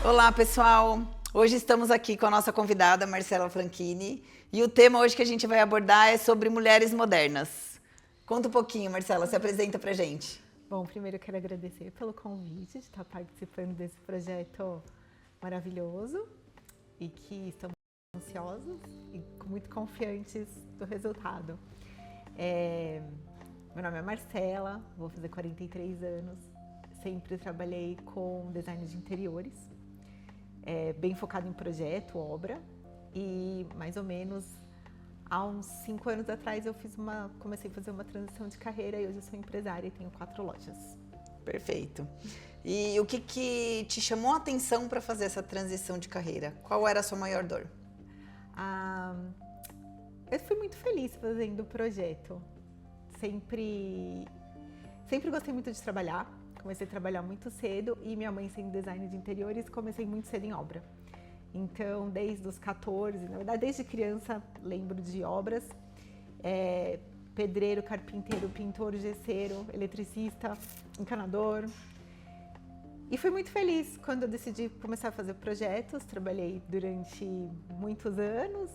Olá, pessoal! Hoje estamos aqui com a nossa convidada, Marcela Franchini, e o tema hoje que a gente vai abordar é sobre mulheres modernas. Conta um pouquinho, Marcela, se apresenta pra gente. Bom, primeiro eu quero agradecer pelo convite de estar participando desse projeto maravilhoso e que estamos ansiosos e muito confiantes do resultado. Meu nome é Marcela, vou fazer 43 anos, sempre trabalhei com design de interiores, bem focado em projeto, obra, e mais ou menos há uns 5 anos atrás comecei a fazer uma transição de carreira e hoje eu sou empresária e tenho 4 lojas. Perfeito. E o que te chamou a atenção para fazer essa transição de carreira? Qual era a sua maior dor? Eu fui muito feliz fazendo o projeto. Sempre gostei muito de trabalhar. Comecei a trabalhar muito cedo e minha mãe sendo design de interiores, comecei muito cedo em obra. Então, desde os 14, na verdade, desde criança, lembro de obras. Pedreiro, carpinteiro, pintor, gesseiro, eletricista, encanador. E fui muito feliz quando eu decidi começar a fazer projetos. Trabalhei durante muitos anos,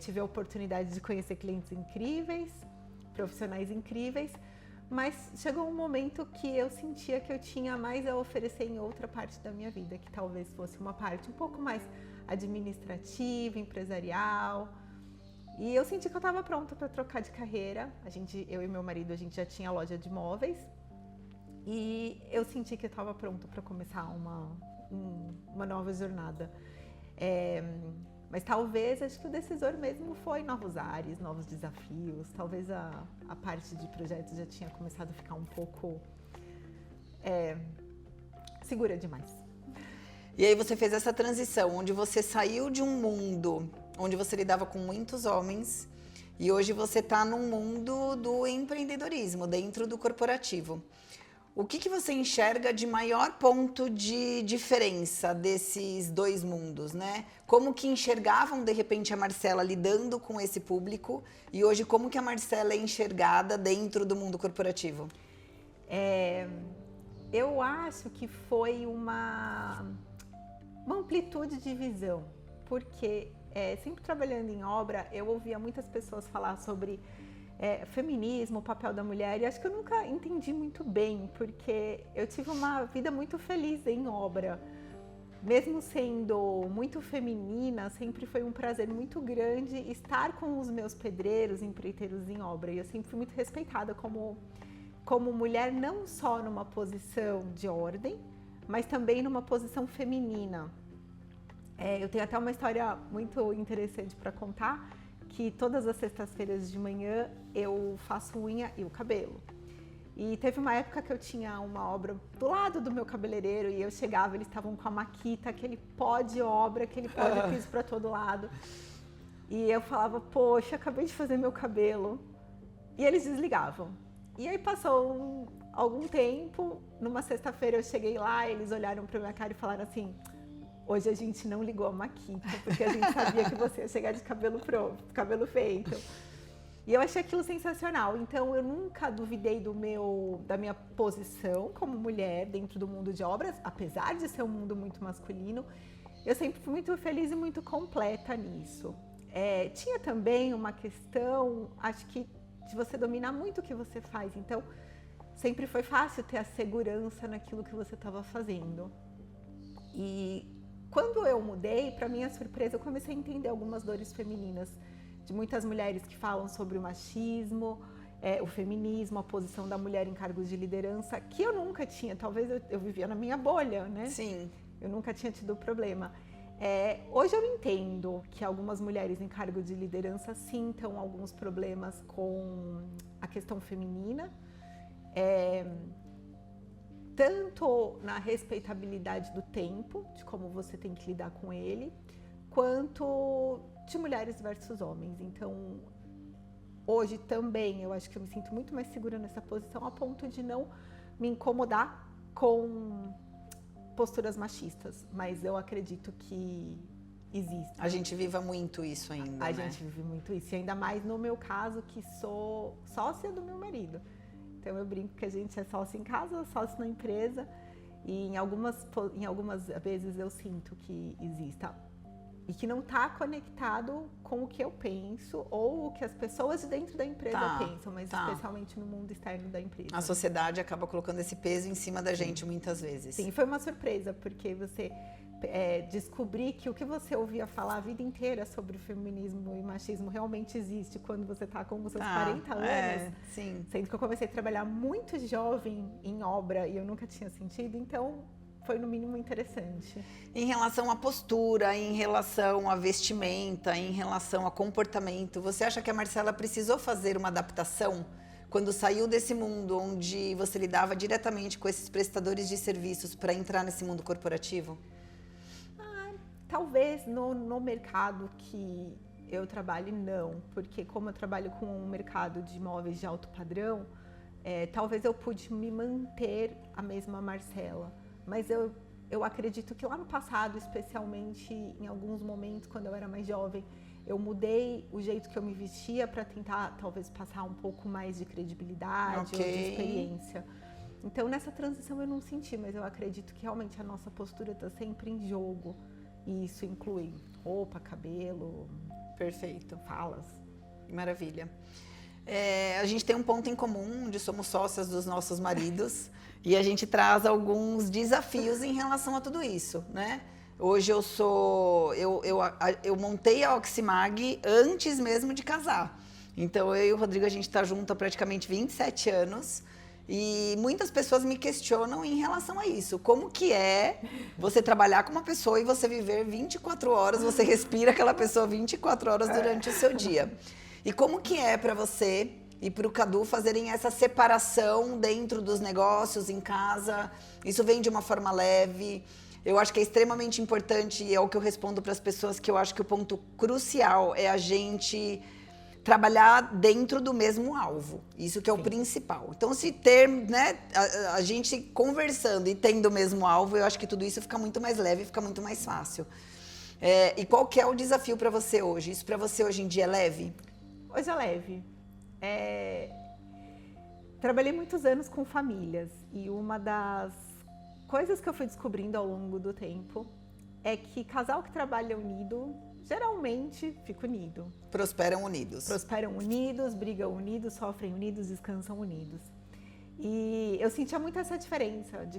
tive a oportunidade de conhecer clientes incríveis, profissionais incríveis, mas chegou um momento que eu sentia que eu tinha mais a oferecer em outra parte da minha vida, que talvez fosse uma parte um pouco mais administrativa, empresarial. E eu senti que eu estava pronta para trocar de carreira. Eu e meu marido, a gente já tinha loja de móveis e eu senti que eu estava pronta para começar uma nova jornada. Mas talvez, acho que o decisor mesmo foi novos ares, novos desafios. Talvez a parte de projetos já tinha começado a ficar um pouco segura demais. E aí você fez essa transição, onde você saiu de um mundo onde você lidava com muitos homens e hoje você está num mundo do empreendedorismo, dentro do corporativo. O que você enxerga de maior ponto de diferença desses dois mundos, né? Como que enxergavam, de repente, a Marcela lidando com esse público e hoje como que a Marcela é enxergada dentro do mundo corporativo? Eu acho que foi uma amplitude de visão, porque sempre trabalhando em obra, eu ouvia muitas pessoas falar sobre feminismo, o papel da mulher, e acho que eu nunca entendi muito bem, porque eu tive uma vida muito feliz em obra. Mesmo sendo muito feminina, sempre foi um prazer muito grande estar com os meus pedreiros, empreiteiros em obra, e eu sempre fui muito respeitada como mulher, não só numa posição de ordem, mas também numa posição feminina. Eu tenho até uma história muito interessante para contar, que todas as sextas-feiras de manhã eu faço unha e o cabelo. E teve uma época que eu tinha uma obra do lado do meu cabeleireiro e eu chegava, eles estavam com a maquita, aquele pó de obra, aquele pó de piso para todo lado. E eu falava, poxa, acabei de fazer meu cabelo. E eles desligavam. E aí passou algum tempo, numa sexta-feira eu cheguei lá, eles olharam para minha cara e falaram assim: hoje a gente não ligou a maquita, porque a gente sabia que você ia chegar de cabelo pronto, cabelo feito. E eu achei aquilo sensacional. Então eu nunca duvidei da minha posição como mulher dentro do mundo de obras, apesar de ser um mundo muito masculino. Eu sempre fui muito feliz e muito completa nisso. Tinha também uma questão, acho que, de você dominar muito o que você faz. Então sempre foi fácil ter a segurança naquilo que você estava fazendo. E quando eu mudei, para minha surpresa, eu comecei a entender algumas dores femininas de muitas mulheres que falam sobre o machismo, o feminismo, a posição da mulher em cargos de liderança, que eu nunca tinha. Talvez eu vivia na minha bolha, né? Sim. Eu nunca tinha tido problema. Hoje eu entendo que algumas mulheres em cargo de liderança sintam alguns problemas com a questão feminina, tanto na respeitabilidade do tempo, de como você tem que lidar com ele, quanto de mulheres versus homens. Então, hoje também eu acho que eu me sinto muito mais segura nessa posição, a ponto de não me incomodar com posturas machistas, mas eu acredito que existe. A gente vive muito isso ainda, né? A gente vive muito isso, e ainda mais no meu caso, que sou sócia do meu marido. Então eu brinco que a gente é sócio em casa, sócio na empresa, E em algumas vezes eu sinto que exista e que não está conectado com o que eu penso ou o que as pessoas de dentro da empresa pensam, mas especialmente no mundo externo da empresa. A sociedade acaba colocando esse peso em cima da gente muitas vezes. Sim, foi uma surpresa, porque você descobrir que o que você ouvia falar a vida inteira sobre feminismo e machismo realmente existe quando você está com os seus 40 anos. Sim. Sendo que eu comecei a trabalhar muito jovem em obra e eu nunca tinha sentido, então foi no mínimo interessante. Em relação à postura, em relação à vestimenta, em relação a comportamento, você acha que a Marcela precisou fazer uma adaptação quando saiu desse mundo onde você lidava diretamente com esses prestadores de serviços para entrar nesse mundo corporativo? Talvez no mercado que eu trabalho, não. Porque como eu trabalho com um mercado de imóveis de alto padrão, talvez eu pude me manter a mesma Marcela. Mas eu acredito que lá no passado, especialmente em alguns momentos, quando eu era mais jovem, eu mudei o jeito que eu me vestia para tentar, talvez, passar um pouco mais de credibilidade ou de experiência. Então, nessa transição eu não senti, mas eu acredito que realmente a nossa postura está sempre em jogo. E isso inclui roupa, cabelo, perfeito, falas. Maravilha. A gente tem um ponto em comum, onde somos sócias dos nossos maridos, e a gente traz alguns desafios em relação a tudo isso, né? Hoje eu montei a Oximag antes mesmo de casar. Então eu e o Rodrigo, a gente está junto há praticamente 27 anos. E muitas pessoas me questionam em relação a isso. Como que é você trabalhar com uma pessoa e você viver 24 horas, você respira aquela pessoa 24 horas durante o seu dia. E como que é para você e para o Cadu fazerem essa separação dentro dos negócios, em casa? Isso vem de uma forma leve. Eu acho que é extremamente importante e é o que eu respondo para as pessoas, que eu acho que o ponto crucial é a gente trabalhar dentro do mesmo alvo, isso que é o principal. Então, se ter, né, a gente conversando e tendo o mesmo alvo, eu acho que tudo isso fica muito mais leve, fica muito mais fácil. E qual que é o desafio para você hoje? Isso para você hoje em dia é leve? Hoje é leve. Trabalhei muitos anos com famílias e uma das coisas que eu fui descobrindo ao longo do tempo é que casal que trabalha unido geralmente fica unido. Prosperam unidos. Prosperam unidos, brigam unidos, sofrem unidos, descansam unidos. E eu sentia muito essa diferença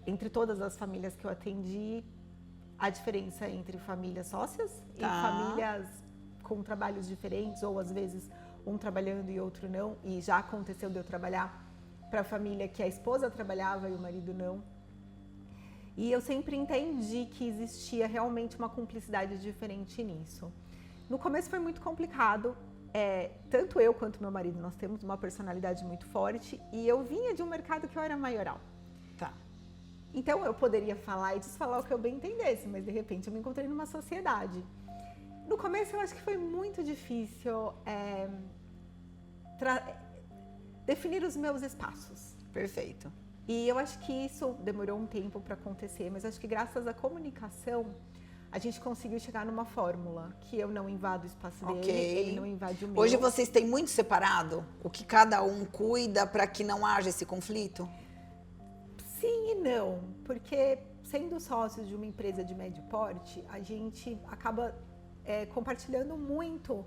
entre todas as famílias que eu atendi, a diferença entre famílias sócias e famílias com trabalhos diferentes, ou às vezes um trabalhando e outro não. E já aconteceu de eu trabalhar para a família que a esposa trabalhava e o marido não. E eu sempre entendi que existia realmente uma cumplicidade diferente nisso. No começo foi muito complicado, tanto eu quanto meu marido, nós temos uma personalidade muito forte e eu vinha de um mercado que eu era maioral. Então eu poderia falar e desfalar o que eu bem entendesse, mas de repente eu me encontrei numa sociedade. No começo eu acho que foi muito difícil definir os meus espaços. Perfeito. E eu acho que isso demorou um tempo para acontecer, mas acho que graças à comunicação a gente conseguiu chegar numa fórmula que eu não invado o espaço dele, ele não invade o meu. Hoje vocês têm muito separado o que cada um cuida para que não haja esse conflito? Sim e não, porque sendo sócios de uma empresa de médio porte, a gente acaba compartilhando muito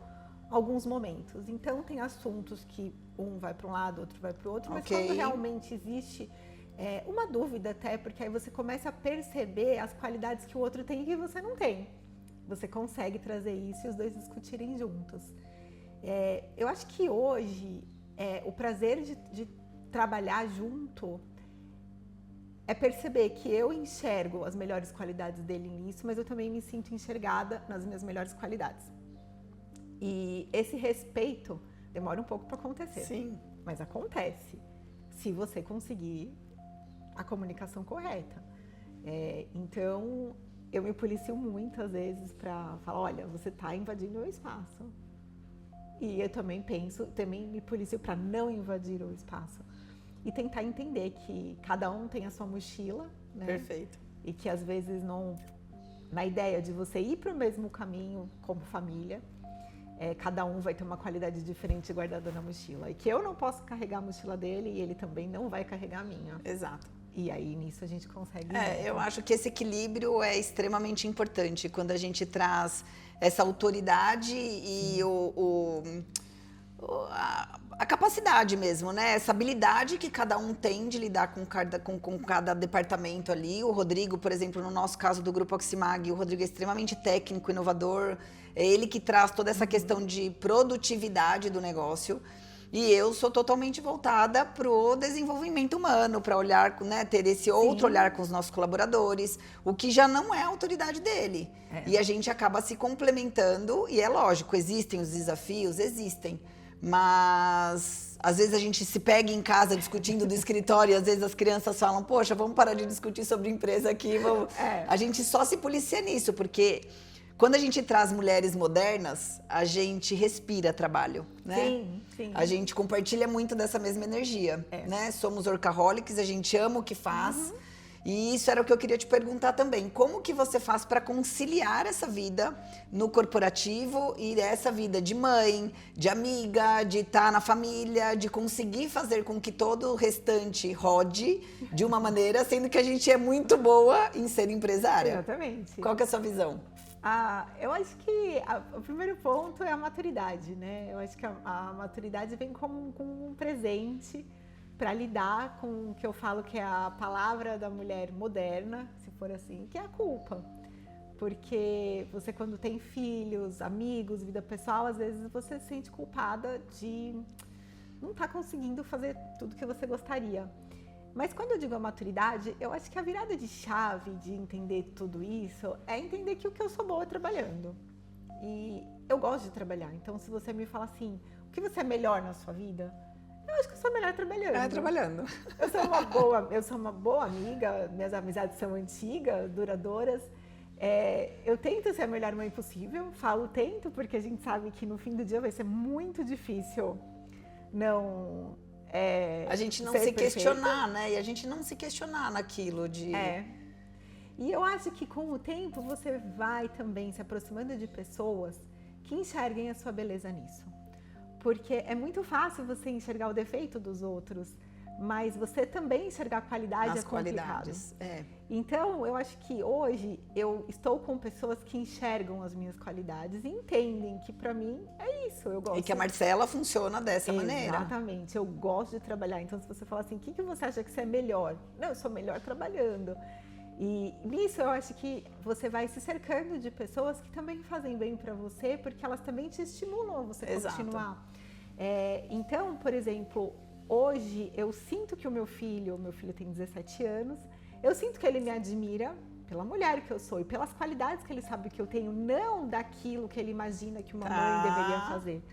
alguns momentos. Então tem assuntos que um vai para um lado, outro vai para o outro, mas quando realmente existe uma dúvida até, porque aí você começa a perceber as qualidades que o outro tem e que você não tem. Você consegue trazer isso e os dois discutirem juntos. Eu acho que hoje o prazer de trabalhar junto é perceber que eu enxergo as melhores qualidades dele nisso, mas eu também me sinto enxergada nas minhas melhores qualidades. E esse respeito demora um pouco para acontecer. Sim. Mas acontece, se você conseguir a comunicação correta. Então, eu me policio muitas vezes para falar, olha, você está invadindo o meu espaço. E eu também também me policio para não invadir o espaço. E tentar entender que cada um tem a sua mochila, né? Perfeito. E que às vezes não, na ideia de você ir para o mesmo caminho como família, cada um vai ter uma qualidade diferente guardada na mochila. E que eu não posso carregar a mochila dele e ele também não vai carregar a minha. Exato. E aí, nisso, a gente consegue... Eu acho que esse equilíbrio é extremamente importante quando a gente traz essa autoridade e a capacidade mesmo, né? Essa habilidade que cada um tem de lidar com cada departamento ali. O Rodrigo, por exemplo, no nosso caso do Grupo Oximag, o Rodrigo é extremamente técnico, inovador. É ele que traz toda essa questão de produtividade do negócio. E eu sou totalmente voltada para o desenvolvimento humano, para olhar, né, ter esse outro olhar com os nossos colaboradores, o que já não é a autoridade dele. E a gente acaba se complementando, e é lógico, existem os desafios, existem. Mas às vezes a gente se pega em casa discutindo do escritório e às vezes as crianças falam, poxa, vamos parar de discutir sobre empresa aqui. Vamos... A gente só se policia nisso, porque... Quando a gente traz mulheres modernas, a gente respira trabalho, né? Sim, sim. A gente compartilha muito dessa mesma energia, né? Somos workaholics, a gente ama o que faz. E isso era o que eu queria te perguntar também. Como que você faz para conciliar essa vida no corporativo e essa vida de mãe, de amiga, de estar na família, de conseguir fazer com que todo o restante rode de uma maneira, sendo que a gente é muito boa em ser empresária? Exatamente. Qual que é a sua visão? Eu acho que o primeiro ponto é a maturidade, né? Eu acho que a maturidade vem como um presente para lidar com o que eu falo que é a palavra da mulher moderna, se for assim, que é a culpa. Porque você, quando tem filhos, amigos, vida pessoal, às vezes você se sente culpada de não estar conseguindo fazer tudo que você gostaria. Mas quando eu digo a maturidade, eu acho que a virada de chave de entender tudo isso é entender que o que eu sou boa é trabalhando. E eu gosto de trabalhar. Então, se você me fala assim, o que você é melhor na sua vida? Eu acho que eu sou melhor trabalhando. Trabalhando. Eu sou uma boa amiga, minhas amizades são antigas, duradouras. Eu tento ser a melhor mãe possível, tento, porque a gente sabe que no fim do dia vai ser muito difícil a gente não se questionar, né? E a gente não se questionar naquilo de... E eu acho que com o tempo você vai também se aproximando de pessoas que enxerguem a sua beleza nisso. Porque é muito fácil você enxergar o defeito dos outros, mas você também enxergar a qualidade é complicado. Então, eu acho que hoje eu estou com pessoas que enxergam as minhas qualidades e entendem que para mim é isso, eu gosto. E que a Marcela funciona dessa maneira. Exatamente, eu gosto de trabalhar. Então, se você falar assim, o que você acha que você é melhor? Não, eu sou melhor trabalhando. E nisso eu acho que você vai se cercando de pessoas que também fazem bem para você, porque elas também te estimulam a você continuar. Então, por exemplo, hoje eu sinto que o meu filho tem 17 anos, eu sinto que ele me admira pela mulher que eu sou e pelas qualidades que ele sabe que eu tenho, não daquilo que ele imagina que uma mãe deveria fazer.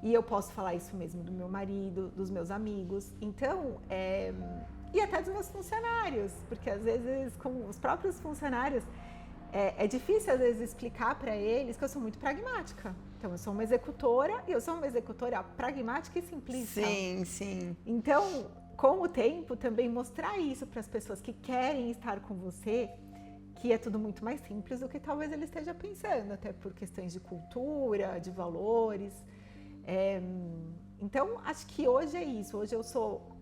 E eu posso falar isso mesmo do meu marido, dos meus amigos. Então, e até dos meus funcionários, porque às vezes com os próprios funcionários é difícil às vezes explicar para eles que eu sou muito pragmática. Então eu sou uma executora e eu sou uma executora pragmática e simplista. Sim, sim. Então, com o tempo também mostrar isso para as pessoas que querem estar com você, que é tudo muito mais simples do que talvez ele esteja pensando, até por questões de cultura, de valores. Então, acho que hoje é isso. Hoje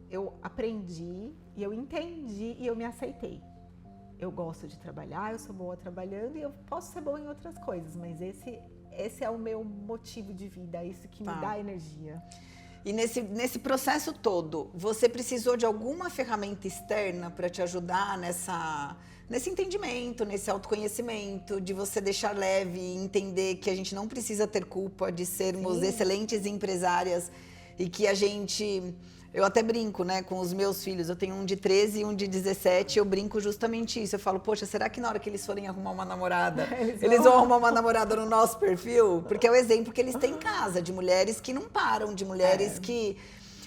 eu aprendi e eu entendi e eu me aceitei. Eu gosto de trabalhar, eu sou boa trabalhando e eu posso ser boa em outras coisas, mas esse é o meu motivo de vida, isso que me dá energia. E nesse processo todo, você precisou de alguma ferramenta externa para te ajudar nesse entendimento, nesse autoconhecimento, de você deixar leve e entender que a gente não precisa ter culpa de sermos excelentes empresárias e que a gente... Eu até brinco, né, com os meus filhos. Eu tenho um de 13 e um de 17. Eu brinco justamente isso. Eu falo, poxa, será que na hora que eles forem arrumar uma namorada, eles vão arrumar uma namorada no nosso perfil? Porque é o exemplo que eles têm em casa, de mulheres que não param, de mulheres que...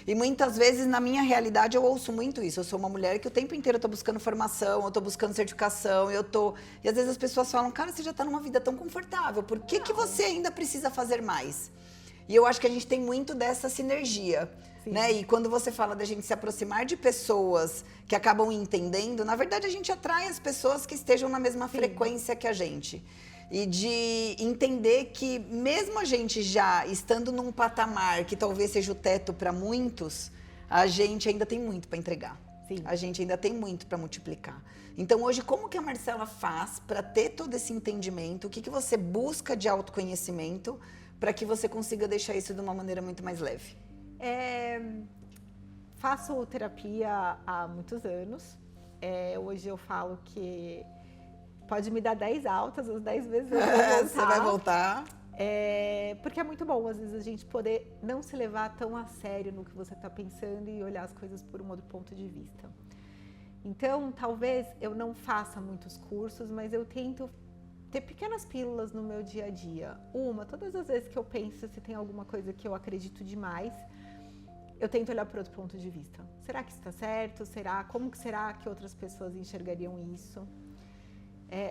E muitas vezes, na minha realidade, eu ouço muito isso. Eu sou uma mulher que o tempo inteiro eu tô buscando formação, eu tô buscando certificação, E às vezes as pessoas falam, cara, você já tá numa vida tão confortável, por que você ainda precisa fazer mais? E eu acho que a gente tem muito dessa sinergia. Né? E quando você fala da gente se aproximar de pessoas que acabam entendendo, na verdade a gente atrai as pessoas que estejam na mesma frequência que a gente. E de entender que mesmo a gente já estando num patamar que talvez seja o teto para muitos, a gente ainda tem muito para entregar. Sim. A gente ainda tem muito para multiplicar. Então, hoje, como que a Marcela faz para ter todo esse entendimento? O que você busca de autoconhecimento para que você consiga deixar isso de uma maneira muito mais leve? Faço terapia há muitos anos. Hoje eu falo que pode me dar 10 altas, as 10 vezes eu vou voltar. Você vai voltar. Porque é muito bom, às vezes, a gente poder não se levar tão a sério no que você está pensando e olhar as coisas por um outro ponto de vista. Então, talvez eu não faça muitos cursos, mas eu tento ter pequenas pílulas no meu dia a dia. Todas as vezes que eu penso se tem alguma coisa que eu acredito demais, eu tento olhar por outro ponto de vista. Será que isso está certo? Como que será que outras pessoas enxergariam isso?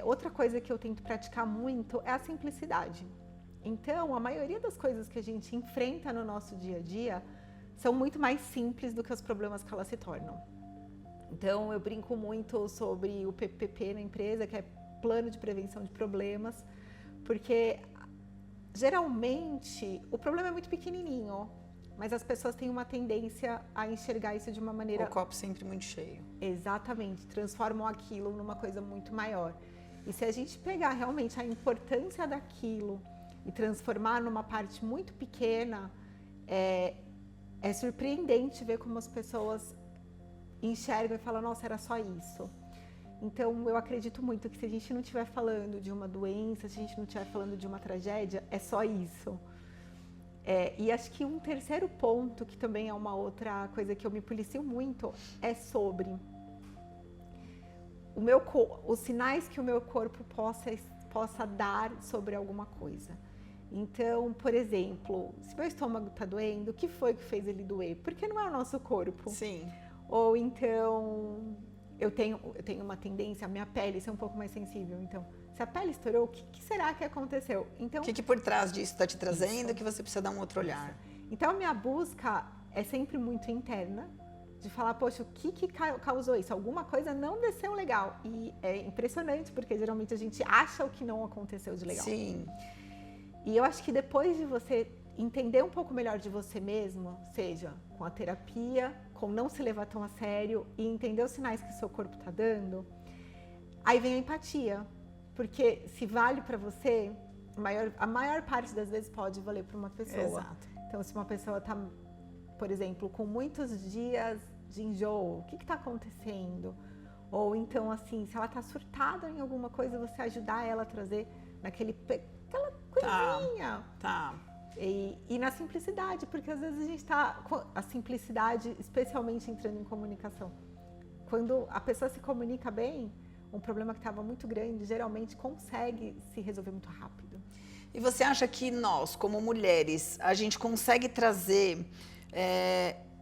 Outra coisa que eu tento praticar muito é a simplicidade. Então, a maioria das coisas que a gente enfrenta no nosso dia a dia são muito mais simples do que os problemas que elas se tornam. Então, eu brinco muito sobre o PPP na empresa, que é Plano de Prevenção de Problemas, porque geralmente o problema é muito pequenininho, mas as pessoas têm uma tendência a enxergar isso de uma maneira... O copo sempre muito cheio. Exatamente, transformam aquilo numa coisa muito maior. E se a gente pegar realmente a importância daquilo e transformar numa parte muito pequena, é surpreendente ver como as pessoas enxergam e falam, nossa, era só isso. Então, eu acredito muito que se a gente não estiver falando de uma doença, se a gente não estiver falando de uma tragédia, é só isso. E acho que um terceiro ponto, que também é uma outra coisa que eu me policio muito, é sobre os sinais que o meu corpo possa dar sobre alguma coisa. Então, por exemplo, se meu estômago está doendo, o que foi que fez ele doer? Porque não é o nosso corpo. Sim. Ou então, eu tenho uma tendência, a minha pele ser um pouco mais sensível. Então, se a pele estourou, o que será que aconteceu? Então, o que por trás disso está te trazendo que você precisa dar um outro olhar? Então, a minha busca é sempre muito interna, de falar, poxa, o que causou isso? Alguma coisa não desceu legal. E é impressionante, porque geralmente a gente acha o que não aconteceu de legal. Sim. E eu acho que depois de você entender um pouco melhor de você mesmo, seja com a terapia, com não se levar tão a sério e entender os sinais que o seu corpo está dando, aí vem a empatia. Porque se vale para você, a maior parte das vezes pode valer para uma pessoa. Exato. Então, se uma pessoa está, por exemplo, com muitos dias de enjoo, o que está acontecendo? Ou então, assim, se ela está surtada em alguma coisa, você ajudar ela a trazer aquela coisinha. Tá. E na simplicidade, porque às vezes a gente está... A simplicidade, especialmente entrando em comunicação. Quando a pessoa se comunica bem, um problema que estava muito grande, geralmente consegue se resolver muito rápido. E você acha que nós, como mulheres, a gente consegue trazer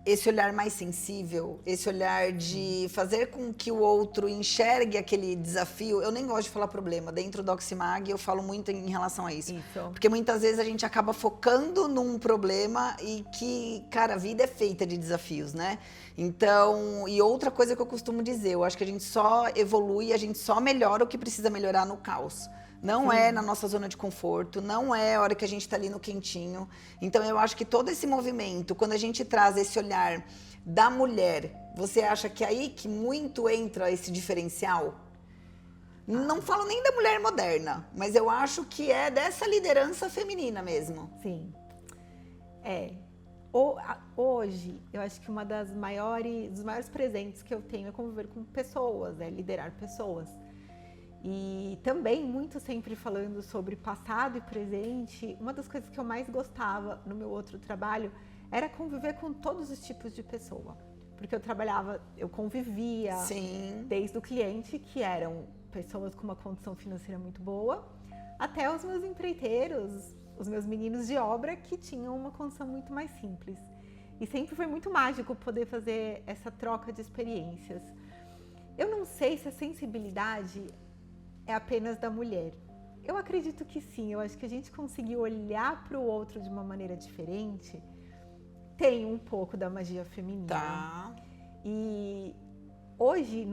esse olhar mais sensível, esse olhar de fazer com que o outro enxergue aquele desafio? Eu nem gosto de falar problema. Dentro do Oximag eu falo muito em relação a isso. Porque muitas vezes a gente acaba focando num problema e que, cara, a vida é feita de desafios, né? Então, e outra coisa que eu costumo dizer, eu acho que a gente só evolui, a gente só melhora o que precisa melhorar no caos. Não é na nossa zona de conforto, não é a hora que a gente está ali no quentinho. Então, eu acho que todo esse movimento, quando a gente traz esse olhar da mulher, você acha que é aí que muito entra esse diferencial? Não falo nem da mulher moderna, mas eu acho que é dessa liderança feminina mesmo. Sim. Hoje, eu acho que dos maiores presentes que eu tenho é conviver com pessoas, liderar pessoas. E também, muito sempre falando sobre passado e presente, uma das coisas que eu mais gostava no meu outro trabalho era conviver com todos os tipos de pessoa. Porque eu convivia Sim. Desde o cliente, que eram pessoas com uma condição financeira muito boa, até os meus empreiteiros, os meus meninos de obra, que tinham uma condição muito mais simples. E sempre foi muito mágico poder fazer essa troca de experiências. Eu não sei se a sensibilidade é apenas da mulher. Eu acredito que sim, eu acho que a gente conseguir olhar para o outro de uma maneira diferente tem um pouco da magia feminina. Tá. E hoje,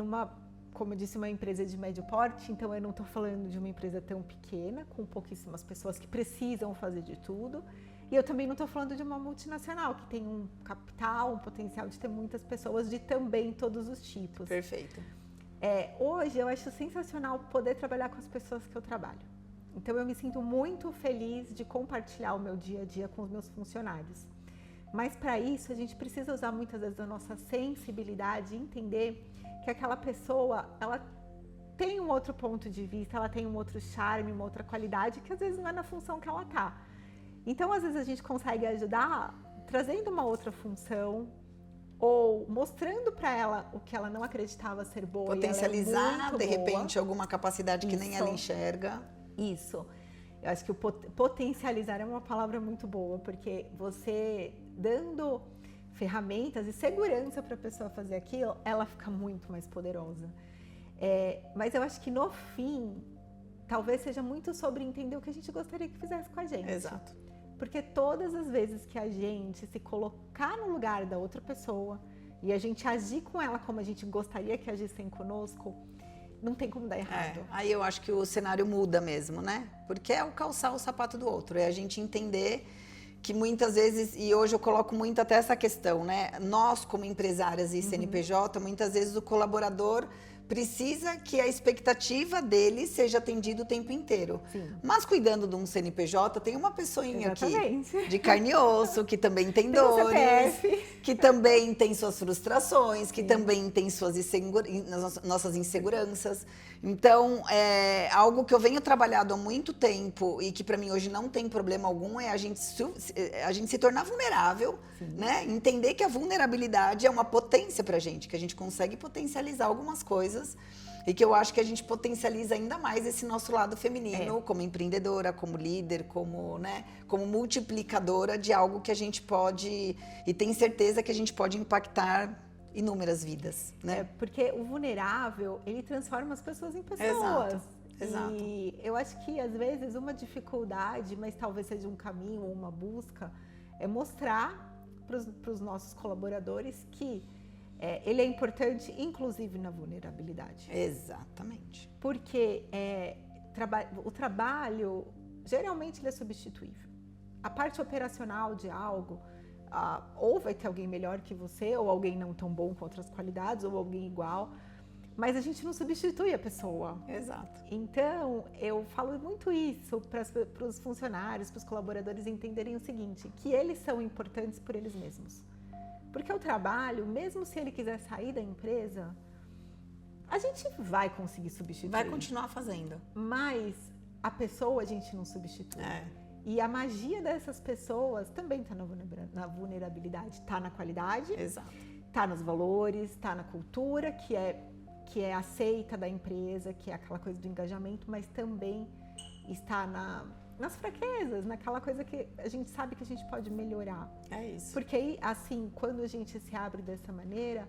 como eu disse, uma empresa de médio porte, então eu não estou falando de uma empresa tão pequena, com pouquíssimas pessoas que precisam fazer de tudo. E eu também não estou falando de uma multinacional, que tem um capital, um potencial de ter muitas pessoas de também todos os tipos. Perfeito. Hoje eu acho sensacional poder trabalhar com as pessoas que eu trabalho. Então eu me sinto muito feliz de compartilhar o meu dia a dia com os meus funcionários. Mas para isso a gente precisa usar muitas vezes a nossa sensibilidade e entender que aquela pessoa, ela tem um outro ponto de vista, ela tem um outro charme, uma outra qualidade que às vezes não é na função que ela está. Então às vezes a gente consegue ajudar trazendo uma outra função, ou mostrando para ela o que ela não acreditava ser boa. Potencializar, de repente, alguma capacidade que nem ela enxerga. Isso. Eu acho que o potencializar é uma palavra muito boa, porque você dando ferramentas e segurança para a pessoa fazer aquilo, ela fica muito mais poderosa. Mas eu acho que no fim, talvez seja muito sobre entender o que a gente gostaria que fizesse com a gente. Exato. Porque todas as vezes que a gente se colocar no lugar da outra pessoa e a gente agir com ela como a gente gostaria que agissem conosco, não tem como dar errado. Aí eu acho que o cenário muda mesmo, né? Porque é o calçar o sapato do outro, é a gente entender que muitas vezes, e hoje eu coloco muito até essa questão, né? Nós, como empresárias e CNPJ, muitas vezes o colaborador precisa que a expectativa dele seja atendida o tempo inteiro. Sim. Mas cuidando de um CNPJ, tem uma pessoinha Exatamente. aqui de carne e osso, que também tem dores, CPF. que também tem suas frustrações, que também tem suas nossas inseguranças. Então, algo que eu venho trabalhando há muito tempo e que para mim hoje não tem problema algum é a gente se tornar vulnerável, né? Entender que a vulnerabilidade é uma potência pra gente, que a gente consegue potencializar algumas coisas e que eu acho que a gente potencializa ainda mais esse nosso lado feminino como empreendedora, como líder, como multiplicadora de algo que a gente pode e tem certeza que a gente pode impactar inúmeras vidas, né? Porque o vulnerável, ele transforma as pessoas em pessoas. Exato. E eu acho que, às vezes, uma dificuldade, mas talvez seja um caminho ou uma busca, é mostrar para os nossos colaboradores que ele é importante, inclusive na vulnerabilidade. Exatamente. Porque o trabalho, geralmente, ele é substituível. A parte operacional de algo, ou vai ter alguém melhor que você, ou alguém não tão bom com outras qualidades, ou alguém igual, mas a gente não substitui a pessoa. Exato. Então, eu falo muito isso para os funcionários, para os colaboradores entenderem o seguinte, que eles são importantes por eles mesmos. Porque o trabalho, mesmo se ele quiser sair da empresa, a gente vai conseguir substituir. Vai continuar fazendo. Mas a pessoa a gente não substitui. E a magia dessas pessoas também está na vulnerabilidade, está na qualidade, está nos valores, está na cultura, que é aceita da empresa, que é aquela coisa do engajamento, mas também está nas fraquezas, naquela coisa que a gente sabe que a gente pode melhorar. É isso. Porque aí, assim, quando a gente se abre dessa maneira,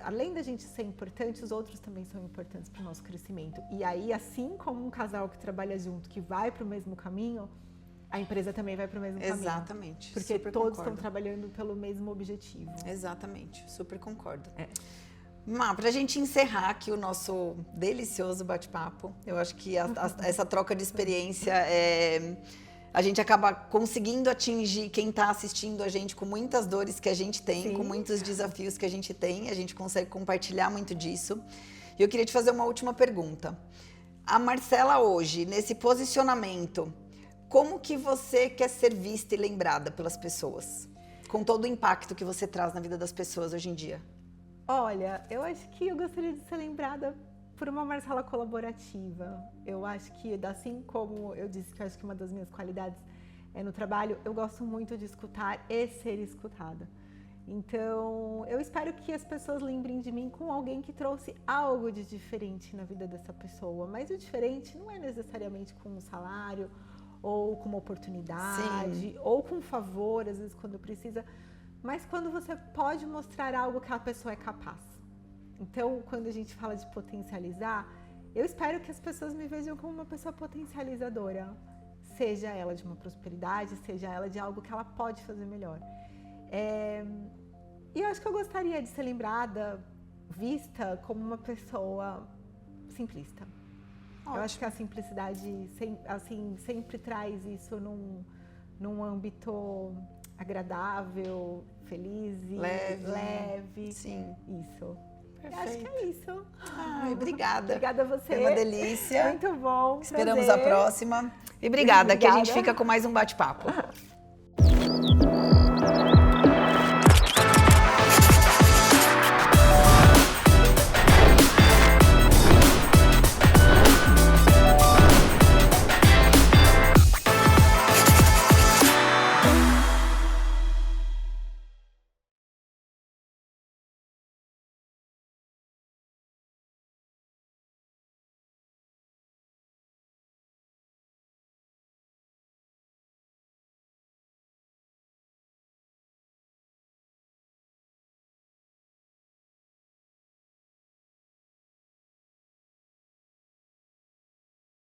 além da gente ser importante, os outros também são importantes para o nosso crescimento. E aí, assim como um casal que trabalha junto, que vai para o mesmo caminho, a empresa também vai para o mesmo caminho. Exatamente. Porque super todos concordo. estão trabalhando pelo mesmo objetivo. Exatamente, super concordo. Má, pra gente encerrar aqui o nosso delicioso bate-papo, eu acho que essa troca de experiência a gente acaba conseguindo atingir quem está assistindo a gente com muitas dores que a gente tem, com muitos desafios que a gente consegue compartilhar muito disso. E eu queria te fazer uma última pergunta. A Marcela hoje, nesse posicionamento, como que você quer ser vista e lembrada pelas pessoas? Com todo o impacto que você traz na vida das pessoas hoje em dia. Olha, eu acho que eu gostaria de ser lembrada por uma Marcela colaborativa. Eu acho que, assim como eu disse que eu acho que uma das minhas qualidades é no trabalho, eu gosto muito de escutar e ser escutada. Então, eu espero que as pessoas lembrem de mim com alguém que trouxe algo de diferente na vida dessa pessoa. Mas o diferente não é necessariamente com um salário, ou com uma oportunidade, ou com um favor, às vezes quando precisa, mas quando você pode mostrar algo que a pessoa é capaz. Então, quando a gente fala de potencializar, eu espero que as pessoas me vejam como uma pessoa potencializadora, seja ela de uma prosperidade, seja ela de algo que ela pode fazer melhor. E eu acho que eu gostaria de ser lembrada, vista como uma pessoa simplista. Ótimo. Eu acho que a simplicidade sempre traz isso num âmbito agradável, feliz, leve. Sim. Isso. Perfeito. Acho que é isso. Ai, obrigada. Obrigada a você. Foi uma delícia. Muito bom. Esperamos prazer. a próxima. E obrigada, que a gente Obrigada. fica com mais um bate-papo.